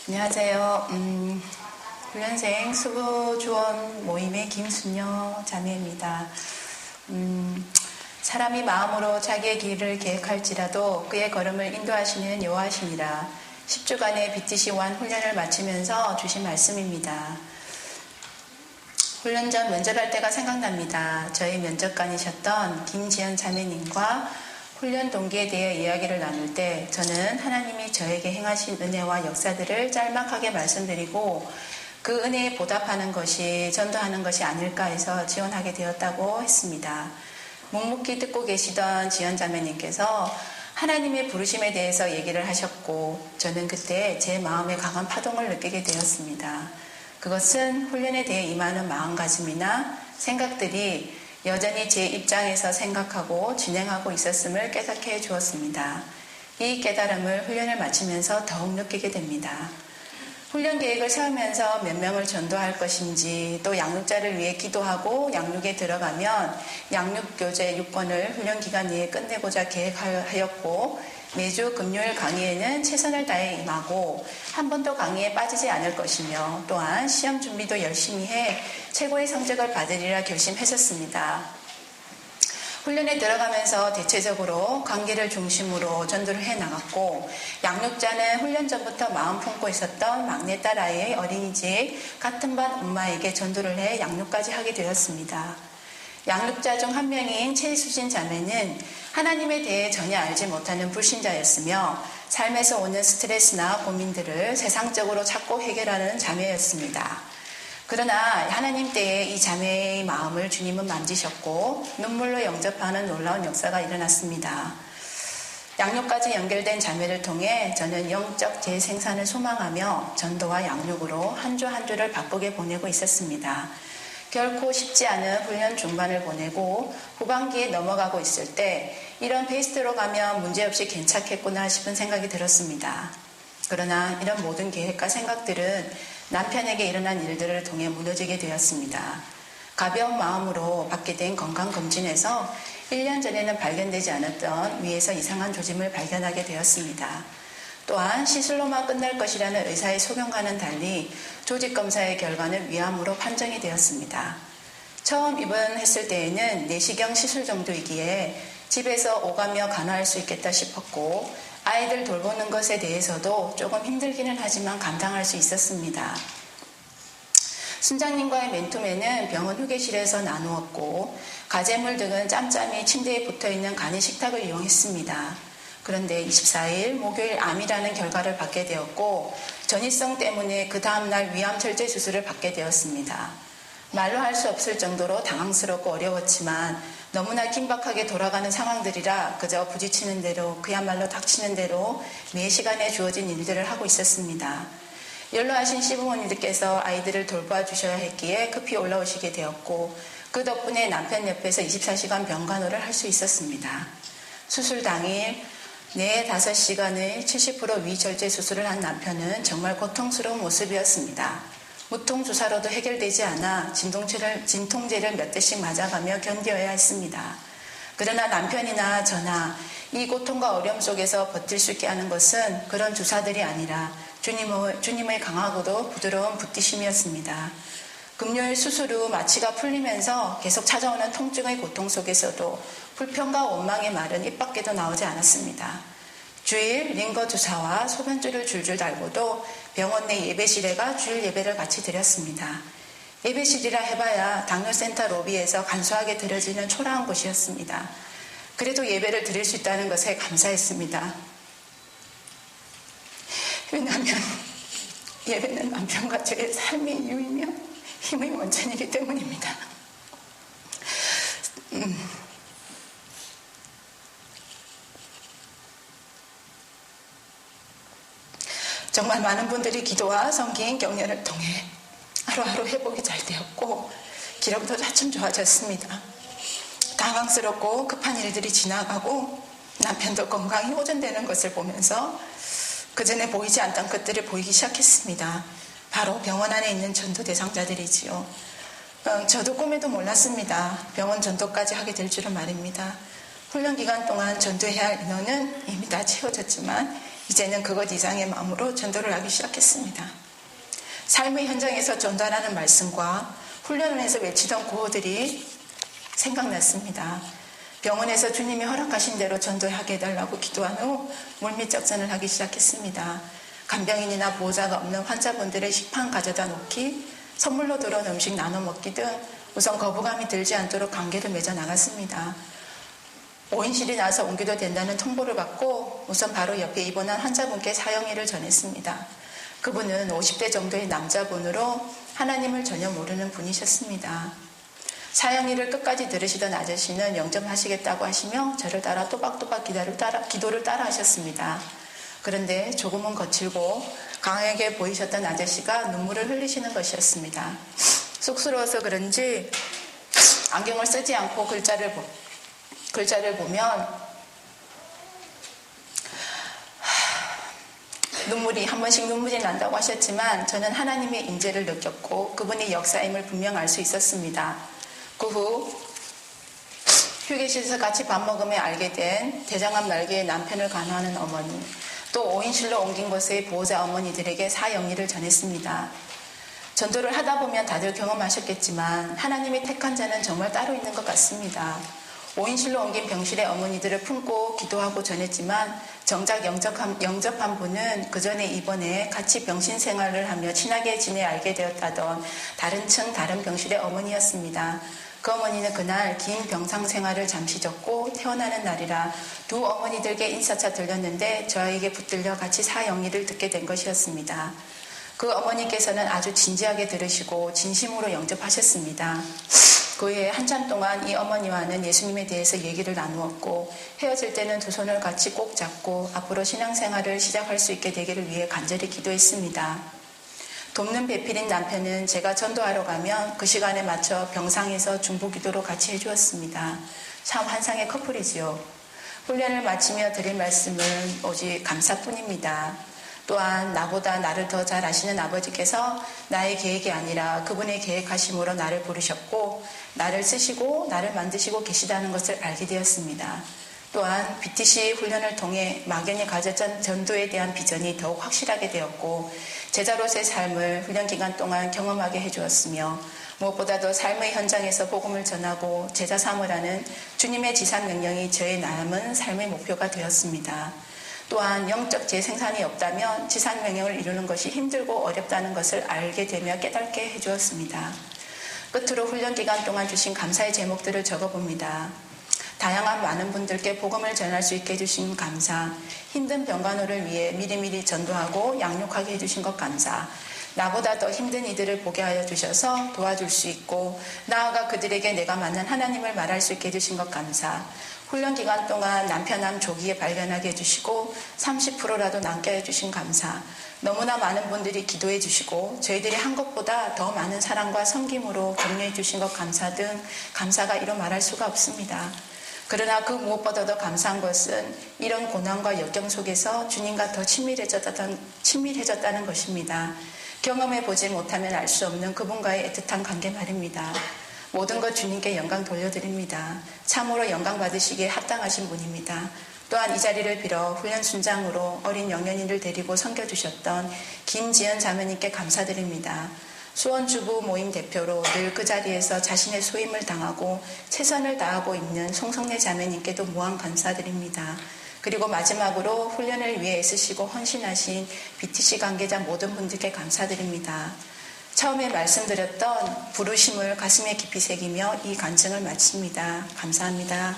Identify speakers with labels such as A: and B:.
A: 안녕하세요. 훈련생 수고조언 모임의 김순녀 자매입니다. 사람이 마음으로 자기의 길을 계획할지라도 그의 걸음을 인도하시는 여호와시니라. 10주간의 BTC1 훈련을 마치면서 주신 말씀입니다. 훈련 전 면접할 때가 생각납니다. 저희 면접관이셨던 김지연 자매님과 훈련 동기에 대해 이야기를 나눌 때 저는 하나님이 저에게 행하신 은혜와 역사들을 짤막하게 말씀드리고 그 은혜에 보답하는 것이 전도하는 것이 아닐까 해서 지원하게 되었다고 했습니다. 묵묵히 듣고 계시던 지연 자매님께서 하나님의 부르심에 대해서 얘기를 하셨고 저는 그때 제 마음에 강한 파동을 느끼게 되었습니다. 그것은 훈련에 대해 임하는 마음가짐이나 생각들이 여전히 제 입장에서 생각하고 진행하고 있었음을 깨닫게 해주었습니다. 이 깨달음을 훈련을 마치면서 더욱 느끼게 됩니다. 훈련 계획을 세우면서 몇 명을 전도할 것인지 또 양육자를 위해 기도하고 양육에 들어가면 양육교재 6권을 훈련 기간 내에 끝내고자 계획하였고 매주 금요일 강의에는 최선을 다해 임하고 한 번도 강의에 빠지지 않을 것이며 또한 시험 준비도 열심히 해 최고의 성적을 받으리라 결심했었습니다. 훈련에 들어가면서 대체적으로 관계를 중심으로 전도를 해나갔고 양육자는 훈련 전부터 마음 품고 있었던 막내딸 아이의 어린이집 같은 반 엄마에게 전도를 해 양육까지 하게 되었습니다. 양육자 중 한 명인 최수진 자매는 하나님에 대해 전혀 알지 못하는 불신자였으며 삶에서 오는 스트레스나 고민들을 세상적으로 찾고 해결하는 자매였습니다. 그러나 하나님 때에 이 자매의 마음을 주님은 만지셨고 눈물로 영접하는 놀라운 역사가 일어났습니다. 양육까지 연결된 자매를 통해 저는 영적 재생산을 소망하며 전도와 양육으로 한 주 한 주를 바쁘게 보내고 있었습니다. 결코 쉽지 않은 훈련 중반을 보내고 후반기에 넘어가고 있을 때 이런 페이스로 가면 문제없이 괜찮겠구나 싶은 생각이 들었습니다. 그러나 이런 모든 계획과 생각들은 남편에게 일어난 일들을 통해 무너지게 되었습니다. 가벼운 마음으로 받게 된 건강검진에서 1년 전에는 발견되지 않았던 위에서 이상한 조짐을 발견하게 되었습니다. 또한 시술로만 끝날 것이라는 의사의 소견과는 달리 조직검사의 결과는 위암으로 판정이 되었습니다. 처음 입원했을 때에는 내시경 시술 정도이기에 집에서 오가며 간호할 수 있겠다 싶었고 아이들 돌보는 것에 대해서도 조금 힘들기는 하지만 감당할 수 있었습니다. 순장님과의 맨투맨은 병원 휴게실에서 나누었고 가재물 등은 짬짬이 침대에 붙어있는 간이 식탁을 이용했습니다. 그런데 24일 목요일 암이라는 결과를 받게 되었고 전이성 때문에 그 다음날 위암절제 수술을 받게 되었습니다. 말로 할 수 없을 정도로 당황스럽고 어려웠지만 너무나 긴박하게 돌아가는 상황들이라 그저 부딪히는 대로 그야말로 닥치는 대로 매 시간에 주어진 일들을 하고 있었습니다. 연로하신 시부모님들께서 아이들을 돌봐주셔야 했기에 급히 올라오시게 되었고 그 덕분에 남편 옆에서 24시간 병간호를 할 수 있었습니다. 수술 당일 4-5시간의 70% 위절제 수술을 한 남편은 정말 고통스러운 모습이었습니다. 무통주사로도 해결되지 않아 진통제를 몇 대씩 맞아가며 견뎌야 했습니다. 그러나 남편이나 저나 이 고통과 어려움 속에서 버틸 수 있게 하는 것은 그런 주사들이 아니라 주님의 강하고도 부드러운 붓디심이었습니다. 금요일 수술 후 마취가 풀리면서 계속 찾아오는 통증의 고통 속에서도 불평과 원망의 말은 입 밖에도 나오지 않았습니다. 주일 링거 주사와 소변줄을 줄줄 달고도 병원 내 예배실에 가 주일 예배를 같이 드렸습니다. 예배실이라 해봐야 당뇨센터 로비에서 간소하게 드려지는 초라한 곳이었습니다. 그래도 예배를 드릴 수 있다는 것에 감사했습니다. 왜냐하면 예배는 남편과 저의 삶의 이유이며 힘의 원천이기 때문입니다. 정말 많은 분들이 기도와 성경 격려를 통해 하루하루 회복이 잘 되었고 기력도 차츰 좋아졌습니다. 당황스럽고 급한 일들이 지나가고 남편도 건강이 호전되는 것을 보면서 그전에 보이지 않던 것들이 보이기 시작했습니다. 바로 병원 안에 있는 전도 대상자들이지요. 저도 꿈에도 몰랐습니다. 병원 전도까지 하게 될 줄은 말입니다. 훈련 기간 동안 전도해야 할 인원은 이미 다 채워졌지만 이제는 그것 이상의 마음으로 전도를 하기 시작했습니다. 삶의 현장에서 전도하라는 말씀과 훈련을 해서 외치던 구호들이 생각났습니다. 병원에서 주님이 허락하신 대로 전도하게 해달라고 기도한 후 물밑 작전을 하기 시작했습니다. 간병인이나 보호자가 없는 환자분들의 식판 가져다 놓기, 선물로 들어온 음식 나눠 먹기 등 우선 거부감이 들지 않도록 관계를 맺어 나갔습니다. 5인실이 나서 옮겨도 된다는 통보를 받고 우선 바로 옆에 입원한 환자분께 사형일을 전했습니다. 그분은 50대 정도의 남자분으로 하나님을 전혀 모르는 분이셨습니다. 사형일을 끝까지 들으시던 아저씨는 영접하시겠다고 하시며 저를 따라 또박또박 기도를 따라 하셨습니다. 그런데 조금은 거칠고 강하게 보이셨던 아저씨가 눈물을 흘리시는 것이었습니다. 쑥스러워서 그런지 안경을 쓰지 않고 글자를 보면 한 번씩 눈물이 난다고 하셨지만 저는 하나님의 인재를 느꼈고 그분의 역사임을 분명 알 수 있었습니다. 그 후 휴게실에서 같이 밥 먹으며 알게 된 대장암 말기의 남편을 간호하는 어머니, 또 5인실로 옮긴 곳의 보호자 어머니들에게 사형리를 전했습니다. 전도를 하다 보면 다들 경험하셨겠지만 하나님이 택한 자는 정말 따로 있는 것 같습니다. 5인실로 옮긴 병실의 어머니들을 품고 기도하고 전했지만 정작 영접한 분은 그 전에 입원해 같이 병실 생활을 하며 친하게 지내 알게 되었다던 다른 병실의 어머니였습니다. 그 어머니는 그날 긴 병상 생활을 잠시 접고 퇴원하는 날이라 두 어머니들께 인사차 들렸는데 저에게 붙들려 같이 사형리를 듣게 된 것이었습니다. 그 어머니께서는 아주 진지하게 들으시고 진심으로 영접하셨습니다. 그 후에 한참 동안 이 어머니와는 예수님에 대해서 얘기를 나누었고 헤어질 때는 두 손을 같이 꼭 잡고 앞으로 신앙생활을 시작할 수 있게 되기를 위해 간절히 기도했습니다. 돕는 배필인 남편은 제가 전도하러 가면 그 시간에 맞춰 병상에서 중보기도로 같이 해주었습니다. 참 환상의 커플이지요. 훈련을 마치며 드릴 말씀은 오직 감사뿐입니다. 또한 나보다 나를 더 잘 아시는 아버지께서 나의 계획이 아니라 그분의 계획하심으로 나를 부르셨고 나를 쓰시고 나를 만드시고 계시다는 것을 알게 되었습니다. 또한 BTC 훈련을 통해 막연히 가졌던 전도에 대한 비전이 더욱 확실하게 되었고 제자로서의 삶을 훈련 기간 동안 경험하게 해주었으며 무엇보다도 삶의 현장에서 복음을 전하고 제자 삼으라는 주님의 지상 명령이 저의 남은 삶의 목표가 되었습니다. 또한 영적 재생산이 없다면 지상 명령을 이루는 것이 힘들고 어렵다는 것을 알게 되며 깨닫게 해주었습니다. 끝으로 훈련 기간 동안 주신 감사의 제목들을 적어봅니다. 다양한 많은 분들께 복음을 전할 수 있게 해주신 감사, 힘든 병간호를 위해 미리미리 전도하고 양육하게 해주신 것 감사, 나보다 더 힘든 이들을 보게 하여 주셔서 도와줄 수 있고 나아가 그들에게 내가 만난 하나님을 말할 수 있게 해주신 것 감사, 훈련 기간 동안 남편암 조기에 발견하게 해주시고 30%라도 남게 해주신 감사, 너무나 많은 분들이 기도해 주시고 저희들이 한 것보다 더 많은 사랑과 섬김으로 격려해 주신 것 감사 등 감사가 이루 말할 수가 없습니다. 그러나 그 무엇보다도 감사한 것은 이런 고난과 역경 속에서 주님과 더 친밀해졌다는 것입니다. 경험해보지 못하면 알 수 없는 그분과의 애틋한 관계 말입니다. 모든 것 주님께 영광 돌려드립니다. 참으로 영광 받으시기에 합당하신 분입니다. 또한 이 자리를 빌어 훈련 순장으로 어린 영년이를 데리고 섬겨주셨던 김지연 자매님께 감사드립니다. 수원주부 모임 대표로 늘 그 자리에서 자신의 소임을 당하고 최선을 다하고 있는 송성래 자매님께도 무한 감사드립니다. 그리고 마지막으로 훈련을 위해 애쓰시고 헌신하신 BTC 관계자 모든 분들께 감사드립니다. 처음에 말씀드렸던 부르심을 가슴에 깊이 새기며 이 간증을 마칩니다. 감사합니다.